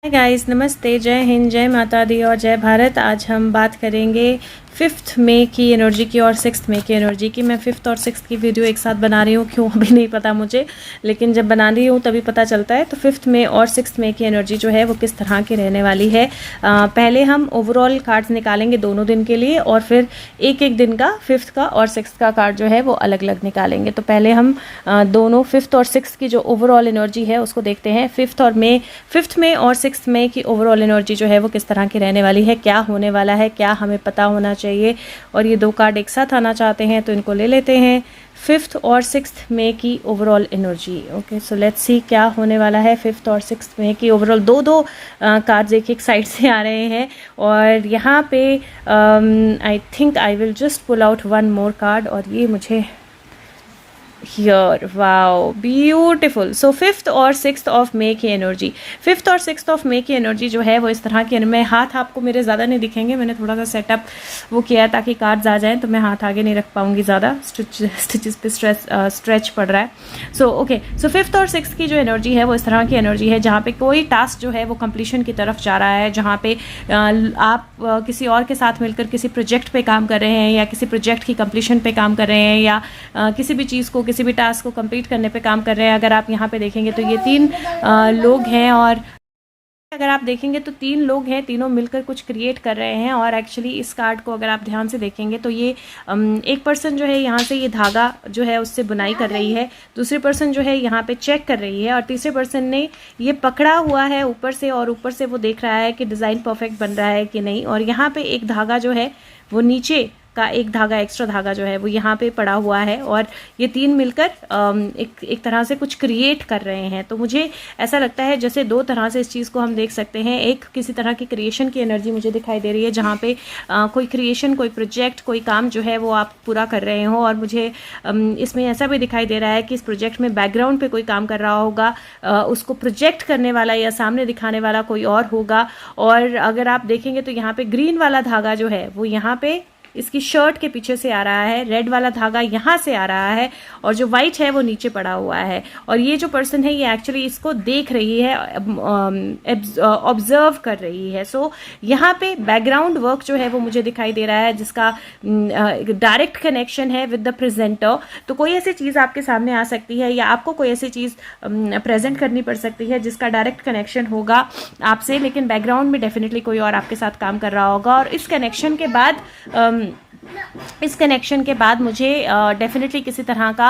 Hi guys, नमस्ते, जय हिंद, जय माता दी और जय भारत। आज हम बात करेंगे 5th मई की एनर्जी की और 6th मई की एनर्जी की। मैं 5th और 6th की वीडियो एक साथ बना रही हूँ, क्यों अभी नहीं पता मुझे, लेकिन जब बना रही हूँ तभी पता चलता है। तो 5th मई और 6th मई की एनर्जी जो है वो किस तरह की रहने वाली है। पहले हम ओवरऑल कार्ड्स निकालेंगे दोनों दिन के लिए, और फिर एक एक दिन का 5th का और 6th का कार्ड जो है वो अलग अलग निकालेंगे। तो पहले हम दोनों 5th और 6th की जो ओवरऑल एनर्जी है उसको देखते हैं। 5th मई और 6th मई की ओवरऑल एनर्जी जो है वो किस तरह की रहने वाली है, क्या होने वाला है, क्या हमें पता होना चाहिए। और ये दो कार्ड एक साथ आना चाहते हैं तो इनको ले लेते हैं। 5th और 6th मई की overall energy. Okay, so let's see क्या होने वाला है 5th और 6th मई की ओवरऑल। दो कार्ड्स एक एक साइड से आ रहे हैं, और यहाँ पे I think I will just pull out one more card, और ये मुझे here, wow, beautiful. So 5th और 6th ऑफ मई की एनर्जी, 5th और 6th ऑफ मई की एनर्जी जो है वो इस तरह की। मैं हाथ आपको मेरे ज़्यादा नहीं दिखेंगे, मैंने थोड़ा सा सेटअप वो किया है ताकि कार्ड्स आ जाएं, तो मैं हाथ आगे नहीं रख पाऊंगी ज़्यादा, स्टिचेस पे स्ट्रेच पड़ रहा है। सो ओके, सो 5th और 6th की जो एनर्जी है वो इस तरह की एनर्जी है जहाँ पे कोई टास्क जो है वो कंप्लीशन की तरफ जा रहा है, जहाँ पे आप किसी और के साथ मिलकर किसी प्रोजेक्ट पे काम कर रहे हैं, या किसी प्रोजेक्ट की कंप्लीशन पे काम कर रहे हैं, या किसी भी चीज़ को, किसी भी टास्क को कंप्लीट करने पे काम कर रहे हैं। अगर आप यहाँ पे देखेंगे तो ये 3 लोग हैं, और अगर आप देखेंगे तो 3 लोग हैं, तीनों मिलकर कुछ क्रिएट कर रहे हैं। और एक्चुअली इस कार्ड को अगर आप ध्यान से देखेंगे तो ये एक पर्सन जो है यहाँ से ये धागा जो है उससे बुनाई कर रही है, दूसरी पर्सन जो है यहाँ पे चेक कर रही है, और तीसरे पर्सन ने ये पकड़ा हुआ है ऊपर से, और ऊपर से वो देख रहा है कि डिज़ाइन परफेक्ट बन रहा है कि नहीं। और यहाँ पे एक धागा जो है वो नीचे का एक धागा, एक्स्ट्रा धागा जो है वो यहाँ पे पड़ा हुआ है, और ये 3 मिलकर एक तरह से कुछ क्रिएट कर रहे हैं। तो मुझे ऐसा लगता है जैसे 2 तरह से इस चीज़ को हम देख सकते हैं। एक किसी तरह की क्रिएशन की एनर्जी मुझे दिखाई दे रही है, जहाँ पे कोई क्रिएशन, कोई प्रोजेक्ट, कोई काम जो है वो आप पूरा कर रहे हो। और मुझे इसमें ऐसा भी दिखाई दे रहा है कि इस प्रोजेक्ट में बैकग्राउंड पे कोई काम कर रहा होगा, उसको प्रोजेक्ट करने वाला या सामने दिखाने वाला कोई और होगा। और अगर आप देखेंगे तो यहाँ पे ग्रीन वाला धागा जो है वो यहाँ पे इसकी शर्ट के पीछे से आ रहा है, रेड वाला धागा यहाँ से आ रहा है, और जो वाइट है वो नीचे पड़ा हुआ है। और ये जो पर्सन है ये एक्चुअली इसको देख रही है, ऑब्जर्व कर रही है। सो यहाँ पे बैकग्राउंड वर्क जो है वो मुझे दिखाई दे रहा है, जिसका डायरेक्ट कनेक्शन है विद द प्रेजेंटर। तो कोई ऐसी चीज़ आपके सामने आ सकती है, या आपको कोई ऐसी चीज़ प्रेजेंट करनी पड़ सकती है जिसका डायरेक्ट कनेक्शन होगा आपसे, लेकिन बैकग्राउंड में डेफिनेटली कोई और आपके साथ काम कर रहा होगा। और इस कनेक्शन के बाद मुझे डेफिनेटली किसी तरह का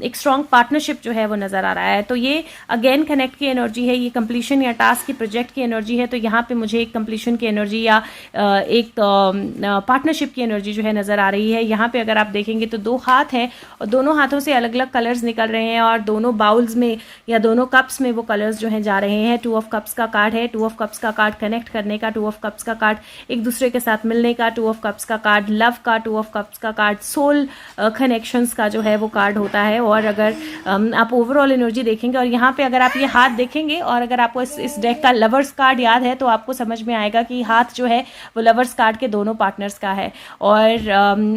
एक स्ट्रॉन्ग पार्टनरशिप जो है वो नज़र आ रहा है। तो ये अगेन कनेक्ट की एनर्जी है, ये कंप्लीशन या टास्क की, प्रोजेक्ट की एनर्जी है। तो यहाँ पे मुझे एक कंप्लीशन की एनर्जी या एक पार्टनरशिप की एनर्जी जो है नज़र आ रही है। यहाँ पे अगर आप देखेंगे तो 2 हाथ हैं, और दोनों हाथों से अलग अलग कलर्स निकल रहे हैं, और दोनों बाउल्स में या दोनों कप्स में वो कलर्स जो हैं जा रहे हैं। 2 ऑफ कप्स का कार्ड है, 2 ऑफ कप्स का कार्ड कनेक्ट करने का, 2 ऑफ कप्स का कार्ड एक दूसरे के साथ मिलने का, 2 ऑफ कप्स का कार्ड लव का, 2 ऑफ कप्स का कार्ड सोल कनेक्शंस का जो है वो कार्ड होता है। और अगर आप ओवरऑल एनर्जी देखेंगे, और यहाँ पे अगर आप ये हाथ देखेंगे, और अगर आपको इस डेक का लवर्स कार्ड याद है तो आपको समझ में आएगा कि हाथ जो है वो लवर्स कार्ड के दोनों पार्टनर्स का है। और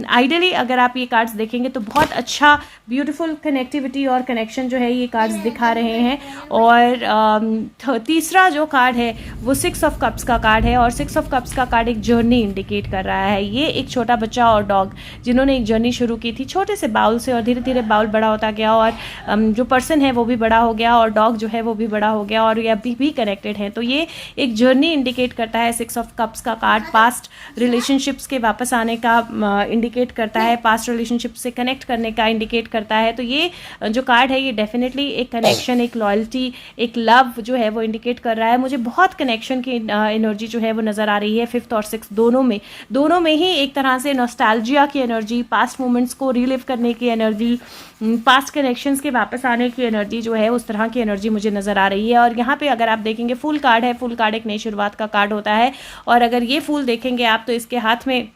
आइडियली अगर आप ये कार्ड्स देखेंगे तो बहुत अच्छा ब्यूटीफुल कनेक्टिविटी और कनेक्शन जो है ये कार्ड्स दिखा रहे हैं। और तीसरा जो कार्ड है वो 6 ऑफ कप्स का कार्ड है, और 6 ऑफ कप्स का कार्ड एक जर्नी इंडिकेट कर रहा है। ये एक छोटा बच्चा और डॉग जिन्होंने एक जर्नी शुरू की थी छोटे से बाउल से, और धीरे धीरे बाउल बड़ा होता गया, और जो पर्सन है वो भी बड़ा हो गया, और डॉग जो है वो भी बड़ा हो गया, और ये अभी भी कनेक्टेड है। तो ये एक जर्नी इंडिकेट करता है। 6 ऑफ कप्स का कार्ड पास्ट रिलेशनशिप्स के वापस आने का इंडिकेट करता है, पास्ट रिलेशनशिप से कनेक्ट करने का इंडिकेट करता है। तो ये जो कार्ड है ये डेफिनेटली एक कनेक्शन, एक लॉयल्टी, एक लव जो है वो इंडिकेट कर रहा है। मुझे बहुत कनेक्शन की एनर्जी जो है वो नज़र आ रही है 5th और 6th दोनों में ही। एक तरह से नॉस्टैल्जिया की एनर्जी, पास्ट मोमेंट्स को रिलिव करने की एनर्जी, पास्ट कनेक्शंस के वापस आने की एनर्जी जो है उस तरह की एनर्जी मुझे नज़र आ रही है। और यहाँ पे अगर आप देखेंगे फूल कार्ड है, फूल कार्ड एक नई शुरुआत का कार्ड होता है। और अगर ये फूल देखेंगे आप तो इसके हाथ में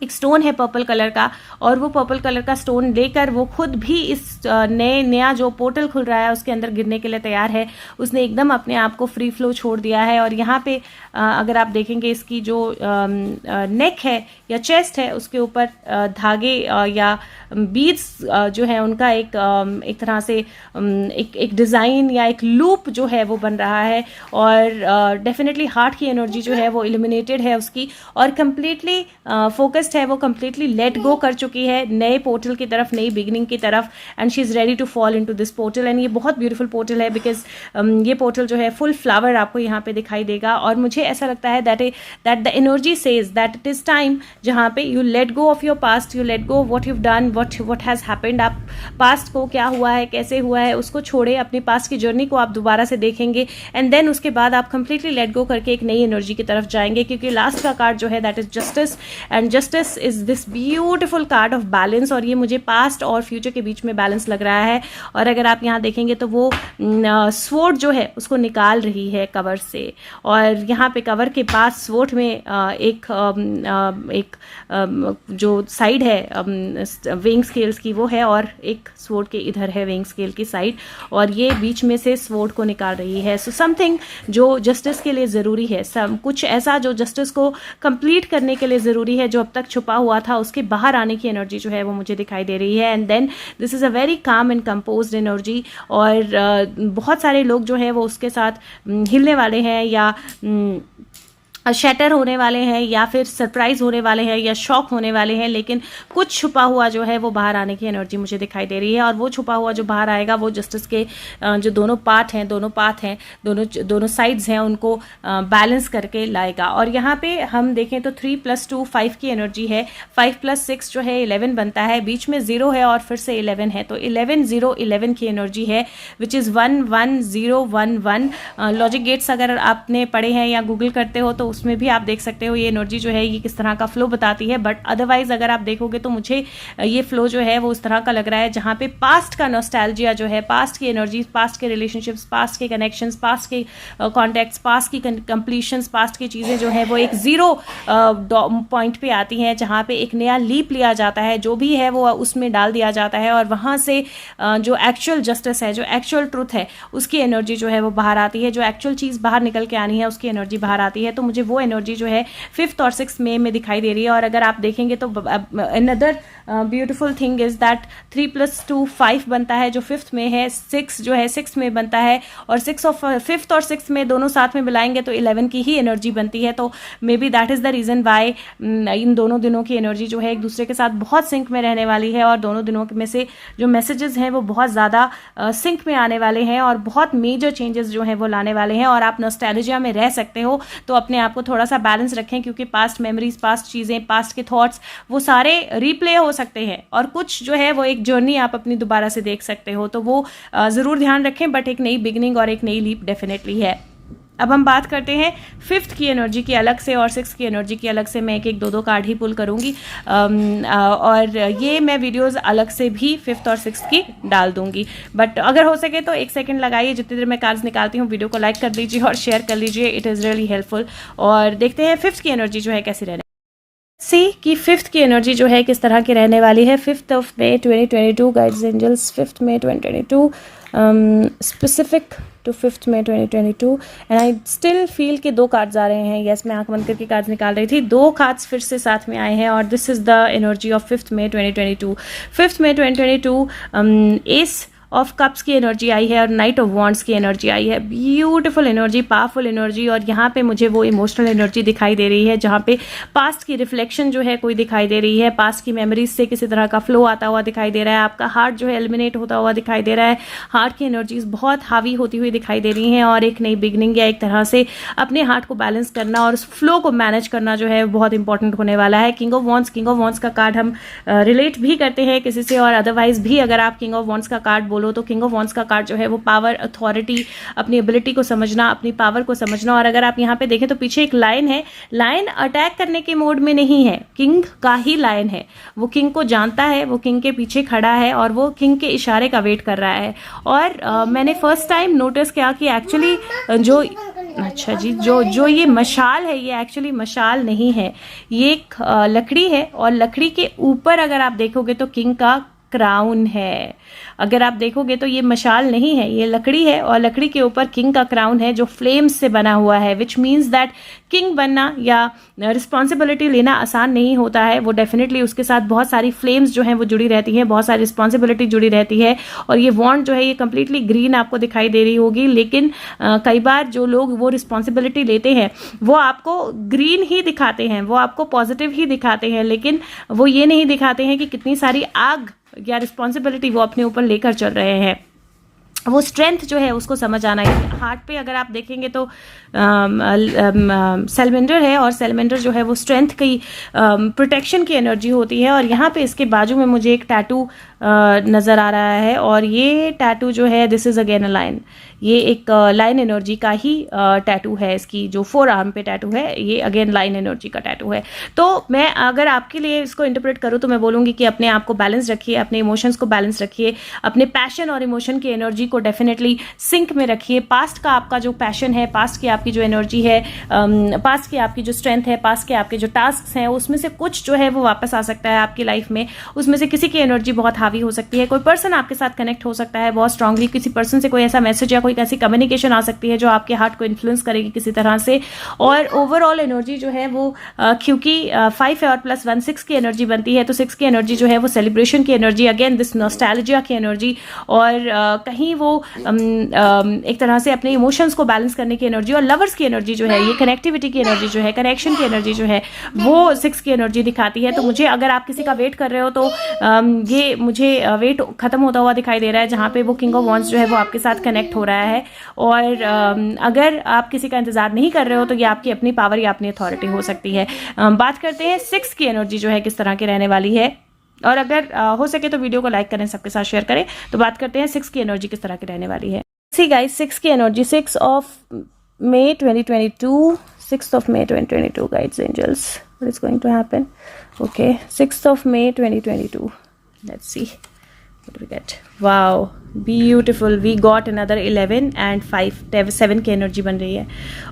एक स्टोन है पर्पल कलर का, और वो पर्पल कलर का स्टोन लेकर वो खुद भी इस नया जो पोर्टल खुल रहा है उसके अंदर गिरने के लिए तैयार है। उसने एकदम अपने आप को फ्री फ्लो छोड़ दिया है। और यहाँ पे अगर आप देखेंगे इसकी जो नेक है या चेस्ट है उसके ऊपर धागे या बीड्स जो है उनका एक तरह से एक डिज़ाइन या एक लूप जो है वो बन रहा है। और डेफिनेटली हार्ट की एनर्जी जो है वो इल्यूमिनेटेड है उसकी, और कम्प्लीटली फोकस्ड है, वो कम्प्लीटली लेट गो कर चुकी है नए पोर्टल की तरफ, नई बिगनिंग की तरफ, and she is ready to fall into this portal. And ये बहुत ब्यूटीफुल पोर्टल है बिकॉज ये पोर्टल जो है फुल फ्लावर आपको यहाँ पे दिखाई देगा। और मुझे ऐसा लगता है that the energy says that it is time जहाँ पे you let go of your past, you let go what you done, what has happened. आप पास्ट को क्या हुआ है, कैसे हुआ है, उसको छोड़े, अपनी पास्ट की जर्नी को आप दोबारा से देखेंगे, एंड देन उसके बाद आप कंप्लीटली लेट गो करके एक नई एनर्जी की तरफ जाएंगे। क्योंकि लास्ट का कार्ड जो है that is justice, and justice is this beautiful card of balance. और ये मुझे पास्ट और फ्यूचर के बीच में बैलेंस लग रहा है। और अगर आप यहाँ देखेंगे तो वो स्वॉर्ड जो है उसको निकाल रही है कवर से, और यहाँ पे कवर के पास स्वॉर्ड में एक जो साइड है विंग स्केल्स की वो है, और एक स्वॉर्ड के इधर है विंग स्केल की साइड, और ये बीच में से स्वॉर्ड को निकाल रही है। सो समथिंग जो जस्टिस के लिए ज़रूरी है, कुछ ऐसा जो जस्टिस को कंप्लीट करने के लिए ज़रूरी है, जो अब तक छुपा हुआ था, उसके बाहर आने की एनर्जी जो है वो मुझे दिखाई दे रही है। And then this is a very calm and composed energy. और बहुत सारे लोग जो है वो उसके साथ हिलने वाले हैं, या शैटर होने वाले हैं, या फिर सरप्राइज होने वाले हैं, या शॉक होने वाले हैं। लेकिन कुछ छुपा हुआ जो है वो बाहर आने की एनर्जी मुझे दिखाई दे रही है, और वो छुपा हुआ जो बाहर आएगा वो जस्टिस के जो दोनों पाथ हैं, दोनों साइड्स हैं, उनको बैलेंस करके लाएगा। और यहाँ पे हम देखें तो 3 + 2 5 की एनर्जी है, 5 + 6 जो है 11 बनता है, बीच में 0 है और फिर से 11 है, तो 11 0 11 की एनर्जी है, विच इज़ 1 1 0 1 1। लॉजिक गेट्स अगर आपने पढ़े हैं या गूगल करते हो तो उसमें भी आप देख सकते हो ये एनर्जी जो है ये किस तरह का फ्लो बताती है। बट अदरवाइज अगर आप देखोगे तो मुझे ये फ्लो जो है वो उस तरह का लग रहा है जहाँ पे पास्ट का नॉस्टैल्जिया जो है, पास्ट की एनर्जी, पास्ट के रिलेशनशिप्स, पास्ट के कनेक्शंस, पास्ट के कॉन्टैक्ट्स, पास्ट की कंप्लीशंस, पास्ट की चीज़ें जो है वो एक ज़ीरो पॉइंट पे आती हैं, जहाँ पे एक नया लीप लिया जाता है, जो भी है वो उसमें डाल दिया जाता है, और वहाँ से जो एक्चुअल जस्टिस है, जो एक्चुअल ट्रूथ है, उसकी एनर्जी जो है वो बाहर आती है, जो एक्चुअल चीज़ बाहर निकल के आनी है उसकी एनर्जी बाहर आती है। तो मुझे वो एनर्जी जो है 5th और 6th मई में दिखाई दे रही है। और अगर आप देखेंगे तो another beautiful thing is that 3 + 2 5 बनता है, जो 5th में है, 6 जो है 6th में बनता है, और 5th और 6th में दोनों साथ में मिलाएंगे तो 11 की ही एनर्जी बनती है। तो may be that is the reason why इन दोनों दिनों की एनर्जी जो है एक दूसरे के साथ बहुत सिंक में रहने वाली है, और दोनों दिनों में से जो मैसेजेस हैं वो बहुत ज़्यादा सिंक में आने वाले हैं, और बहुत मेजर चेंजेस जो हैं वो लाने वाले हैं। और आप नॉस्टैल्जिया में रह सकते हो तो अपने आप को थोड़ा सा बैलेंस रखें, क्योंकि पास्ट मेमोरीज, पास्ट चीज़ें, पास्ट के थॉट्स वो सारे रिप्ले हो सकते हैं, और कुछ जो है वो एक जर्नी आप अपनी दोबारा से देख सकते हो, तो वो ज़रूर ध्यान रखें। बट एक नई बिगनिंग और एक नई लीप डेफिनेटली है। अब हम बात करते हैं 5th की एनर्जी की अलग से और 6th की एनर्जी की अलग से। मैं एक 2 कार्ड ही पुल करूँगी, और ये मैं वीडियोस अलग से भी 5th और 6th की डाल दूंगी। बट अगर हो सके तो 1 सेकंड लगाइए, जितनी देर मैं कार्ड्स निकालती हूँ वीडियो को लाइक कर दीजिए और शेयर कर लीजिए, इट इज़ रियली हेल्पफुल। और देखते हैं 5th की एनर्जी जो है कैसी रहने सी कि 5th की एनर्जी जो है किस तरह की रहने वाली है। 5th of May 2022 guides angels, 5th May 2022 specific to 5th May 2022। And I still feel कि 2 कार्ड्स आ रहे हैं। यस, मैं आंख बंद करके कार्ड्स निकाल रही थी, 2 कार्ड्स फिर से साथ में आए हैं, और this is the energy of 5th May 2022। 5th May 2022 S of cups की एनर्जी आई है और नाइट ऑफ वॉन्ड्स की एनर्जी आई है। Beautiful energy, powerful energy. और यहाँ पे मुझे वो इमोशनल एनर्जी दिखाई दे रही है जहाँ पे पास्ट की रिफ्लेक्शन जो है कोई दिखाई दे रही है, पास्ट की मेमोरीज से किसी तरह का फ्लो आता हुआ दिखाई दे रहा है, आपका हार्ट जो है एलिमिनेट होता हुआ दिखाई दे रहा है, हार्ट की एनर्जीज बहुत हावी होती हुई दिखाई दे रही हैं, और एक नई बिगनिंग या एक तरह से अपने हार्ट को बैलेंस करना और उस फ्लो को मैनेज करना जो है बहुत इंपॉर्टेंट होने वाला है। किंग ऑफ वॉन्ड्स का कार्ड हम रिलेट भी करते हैं किसी से, और अदरवाइज भी अगर आप किंग ऑफ वॉन्ड्स का कार्ड बोलो तो किंग ऑफ वॉन्ड्स का कार्ड जो है वो पावर, अथॉरिटी, अपनी एबिलिटी को समझना, अपनी पावर को समझना। और अगर आप यहाँ पे देखें तो पीछे एक लायन है, लायन अटैक करने के मोड में नहीं है, किंग का ही लायन है, वो किंग को जानता है, वो किंग के पीछे खड़ा है और वो किंग के इशारे का वेट कर रहा है। और मैंने फर्स्ट टाइम नोटिस किया कि एक्चुअली जो अच्छा जी, जो ये मशाल है ये एक्चुअली मशाल नहीं है, ये एक लकड़ी है और लकड़ी के ऊपर अगर आप देखोगे तो किंग का क्राउन है। अगर आप देखोगे तो ये मशाल नहीं है, ये लकड़ी है और लकड़ी के ऊपर किंग का क्राउन है जो फ्लेम्स से बना हुआ है, विच मीन्स दैट किंग बनना या रिस्पॉन्सिबिलिटी लेना आसान नहीं होता है। वो डेफिनेटली उसके साथ बहुत सारी फ्लेम्स जो हैं वो जुड़ी रहती हैं, बहुत सारी रिस्पॉन्सिबिलिटी जुड़ी रहती है। और ये वॉन्ड जो है ये कंप्लीटली ग्रीन आपको दिखाई दे रही होगी, लेकिन कई बार जो लोग वो रिस्पॉन्सिबिलिटी लेते हैं वो आपको ग्रीन ही दिखाते हैं, वो आपको पॉजिटिव ही दिखाते हैं, लेकिन वो ये नहीं दिखाते हैं कि कितनी सारी आग या रिस्पॉन्सिबिलिटी वो अपने ऊपर लेकर चल रहे हैं। वो स्ट्रेंथ जो है उसको समझ आना है। हार्ट पे अगर आप देखेंगे तो सेलमेंडर है और सेलमेंडर जो है वो स्ट्रेंथ की प्रोटेक्शन की एनर्जी होती है। और यहाँ पे इसके बाजू में मुझे एक टैटू नज़र आ रहा है और ये टैटू जो है this is again a line, ये एक लाइन एनर्जी का ही टैटू है। इसकी जो 4 आर्म पे टैटू है ये अगेन लाइन एनर्जी का टैटू है। तो मैं अगर आपके लिए इसको इंटरप्रेट करूँ तो मैं बोलूँगी कि अपने आप को बैलेंस रखिए, अपने इमोशंस को बैलेंस रखिए, अपने पैशन और इमोशन की एनर्जी को डेफिनेटली सिंक में रखिए। पास्ट का आपका जो पैशन है, पास्ट की आपकी जो एनर्जी है, पास्ट की आपकी जो स्ट्रेंथ है, पास्ट के आपके जो टास्क हैं उसमें से कुछ जो है वो वापस आ सकता है आपकी लाइफ में। उसमें से किसी की एनर्जी बहुत हावी हो सकती है, कोई पर्सन आपके साथ कनेक्ट हो सकता है बहुत स्ट्रांगली, किसी पर्सन से कोई ऐसा मैसेज या कोई ऐसी कम्युनिकेशन आ सकती है जो आपके हार्ट को इन्फ्लुएंस करेगी किसी तरह से। और ओवरऑल एनर्जी जो है वो क्योंकि 5 है और +1 6 की एनर्जी बनती है, तो 6 की एनर्जी जो है वो सेलिब्रेशन की एनर्जी, अगेन दिस नॉस्टैल्जिया की एनर्जी, और कहीं वो एक तरह से अपने इमोशंस को बैलेंस करने की एनर्जी, और लवर्स की एनर्जी जो है, ये कनेक्टिविटी की एनर्जी जो है, कनेक्शन की एनर्जी जो है वो 6 की एनर्जी दिखाती है। तो मुझे, अगर आप किसी का वेट कर रहे हो तो ये मुझे वेट खत्म होता हुआ दिखाई दे रहा है, जहाँ पे वो किंग ऑफ वॉन्ड्स जो है वो आपके साथ कनेक्ट हो रहा है। और अगर आप किसी का इंतजार नहीं कर रहे हो तो ये आपकी अपनी पावर या अपनी अथॉरिटी हो सकती है। बात करते हैं 6 की एनर्जी जो है किस तरह की रहने वाली है, और अगर हो सके तो वीडियो को लाइक करें, सबके साथ शेयर करें। तो बात करते हैं 6 की एनर्जी किस तरह की रहने वाली है। सी गाइस, 6 की energy 6 of May 2022, 6th of May 2022, guides, angels, what is going to happen? Okay, 6th of May 2022. Let's see what do we get. Wow, beautiful, we got another 11 and 5 7 की energy बन रही है।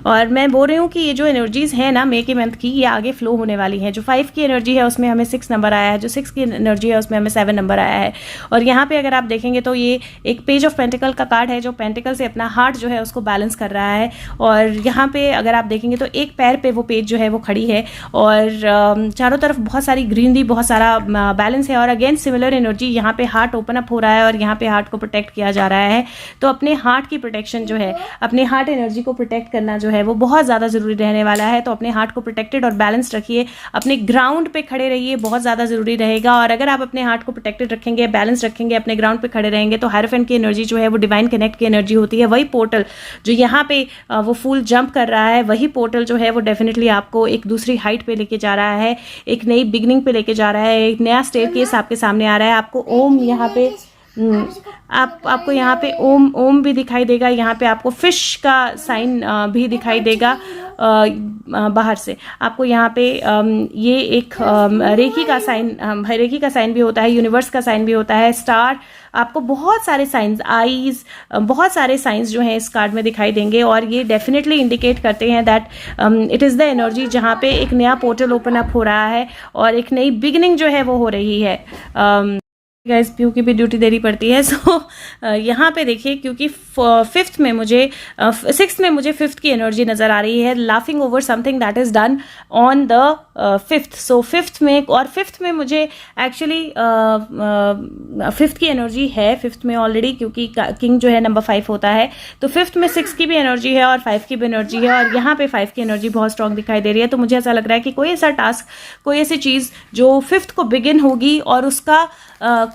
और मैं बोल रही हूँ कि ये जो एनर्जीज है ना मे के मंथ की, ये आगे फ्लो होने वाली हैं। जो 5 की एनर्जी है उसमें हमें 6 नंबर आया है, जो 6 की एनर्जी है उसमें हमें 7 नंबर आया है। और यहाँ पे अगर आप देखेंगे तो ये एक पेज ऑफ पेंटिकल का कार्ड है जो पेंटिकल से अपना हार्ट जो है उसको बैलेंस कर रहा है। और यहाँ पे अगर आप देखेंगे तो एक पैर पे वो पेज जो है वो खड़ी है और चारों तरफ बहुत सारी ग्रीनरी, बहुत सारा बैलेंस है। और अगेन सिमिलर एनर्जी, यहाँ पे हार्ट ओपन अप हो रहा है और यहाँ पे हार्ट को प्रोटेक्ट किया जा रहा है। तो अपने हार्ट की प्रोटेक्शन जो है, अपने हार्ट एनर्जी को प्रोटेक्ट करना जो है वो बहुत ज़्यादा ज़रूरी रहने वाला है। तो अपने हार्ट को प्रोटेक्टेड और बैलेंस रखिए, अपने ग्राउंड पे खड़े रहिए, बहुत ज़्यादा ज़रूरी रहेगा। और अगर आप अपने हार्ट को प्रोटेक्टेड रखेंगे, बैलेंस रखेंगे, अपने ग्राउंड पे खड़े रहेंगे, तो हायरोफेंट की एनर्जी जो है वो डिवाइन कनेक्ट की एनर्जी होती है। वही पोर्टल जो यहाँ पे वो फूल जंप कर रहा है, वही पोर्टल जो है वो डेफिनेटली आपको एक दूसरी हाइट पे लेके जा रहा है, एक नई बिगनिंग पे लेके जा रहा है, एक नया स्टेयरकेस आपके सामने आ रहा है। आपको ओम यहाँ पे आपको यहाँ पे ओम भी दिखाई देगा, यहाँ पे आपको फिश का साइन भी दिखाई देगा बाहर से। आपको यहाँ पे ये एक रेखी का साइन भी होता है, यूनिवर्स का साइन भी होता है, स्टार, आपको बहुत सारे साइंस, आईज, बहुत सारे साइंस जो हैं इस कार्ड में दिखाई देंगे। और ये डेफिनेटली इंडिकेट करते हैं that it is the energy जहाँ पे एक नया पोर्टल ओपन अप हो रहा है और एक नई बिगिनिंग जो है वो हो रही है। गाइस, पीयू की भी ड्यूटी देनी पड़ती है। सो यहाँ पे देखिए, क्योंकि 6th में मुझे 5th की एनर्जी नज़र आ रही है, laughing over something that is done on the 5th। So 5th में, और 5th में मुझे एक्चुअली 5th की एनर्जी है 5th में ऑलरेडी, क्योंकि किंग जो है नंबर 5 होता है। तो 5th में 6 की भी एनर्जी है और 5 की भी एनर्जी है, और यहाँ पे 5 की एनर्जी बहुत स्ट्रांग दिखाई दे रही है। तो मुझे ऐसा लग रहा है कि कोई ऐसा टास्क, कोई ऐसी चीज़ जो 5th को बिगिन होगी और उसका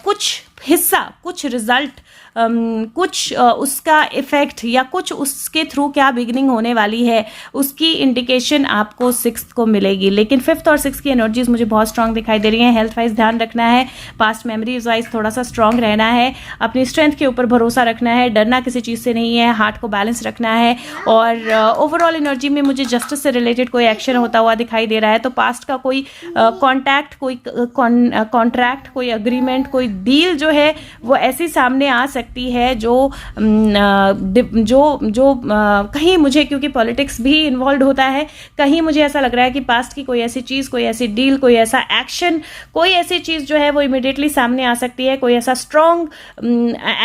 कुछ हिस्सा, कुछ रिजल्ट, कुछ उसका इफेक्ट या कुछ उसके थ्रू क्या बिगनिंग होने वाली है, उसकी इंडिकेशन आपको 6th को मिलेगी। लेकिन 5th और 6th की एनर्जीज मुझे बहुत स्ट्रांग दिखाई दे रही हैं। हेल्थ वाइज ध्यान रखना है, पास्ट मेमोरीज वाइज थोड़ा सा स्ट्रांग रहना है, अपनी स्ट्रेंथ के ऊपर भरोसा रखना है, डरना किसी चीज़ से नहीं है, हार्ट को बैलेंस रखना है। और ओवरऑल एनर्जी में मुझे जस्टिस से रिलेटेड कोई एक्शन होता हुआ दिखाई दे रहा है। तो पास्ट का कोई कॉन्टैक्ट, कोई कॉन्ट्रैक्ट, कोई अग्रीमेंट, कोई डील जो है वो ऐसी सामने आ सकती सकती है जो कहीं मुझे, क्योंकि पॉलिटिक्स भी इन्वॉल्व होता है, कहीं मुझे ऐसा लग रहा है कि पास्ट की कोई ऐसी चीज़, कोई ऐसी डील, कोई ऐसा एक्शन, कोई ऐसी चीज़ जो है वो इमिडिएटली सामने आ सकती है, कोई ऐसा स्ट्रॉन्ग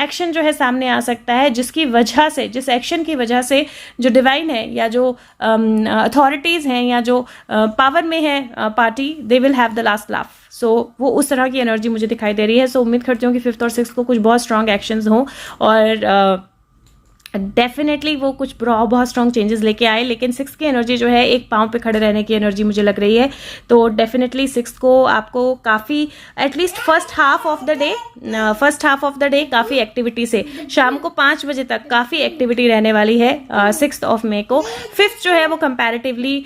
एक्शन जो है सामने आ सकता है जिसकी वजह से, जिस एक्शन की वजह से जो डिवाइन है या जो अथॉरिटीज़ हैं या जो पावर में है party, they will have the last laugh. So वो उस तरह की एनर्जी मुझे दिखाई दे रही है। सो उम्मीद करती हूँ कि 5th और 6th को कुछ बहुत स्ट्रॉन्ग एक्शंस हों और डेफिनेटली वो कुछ बहुत स्ट्रॉन्ग चेंजेस लेके आए। लेकिन 6th की एनर्जी जो है एक पाँव पे खड़े रहने की एनर्जी मुझे लग रही है। तो डेफिनेटली 6th को आपको काफ़ी, at least first half of the day काफ़ी एक्टिविटी से, शाम को 5 बजे तक काफ़ी एक्टिविटी रहने वाली है 6th ऑफ मई को। 5th जो है वो कंपैरेटिवली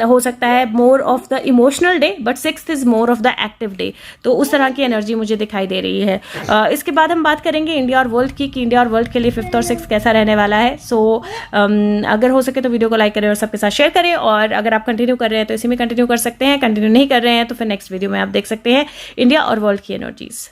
हो सकता है more of the emotional day, but 6th is more of the active day. तो उस तरह की एनर्जी मुझे दिखाई दे रही है। इसके बाद हम बात करेंगे इंडिया और वर्ल्ड की, कि इंडिया और वर्ल्ड के लिए 5th और 6th कैसा रहने वाला है। सो अगर हो सके तो वीडियो को लाइक करें और सबके साथ शेयर करें, और अगर आप कंटिन्यू कर रहे हैं तो इसी में कंटिन्यू कर सकते हैं, कंटिन्यू नहीं कर रहे हैं तो फिर नेक्स्ट वीडियो में आप देख सकते हैं इंडिया और वर्ल्ड की एनर्जीज।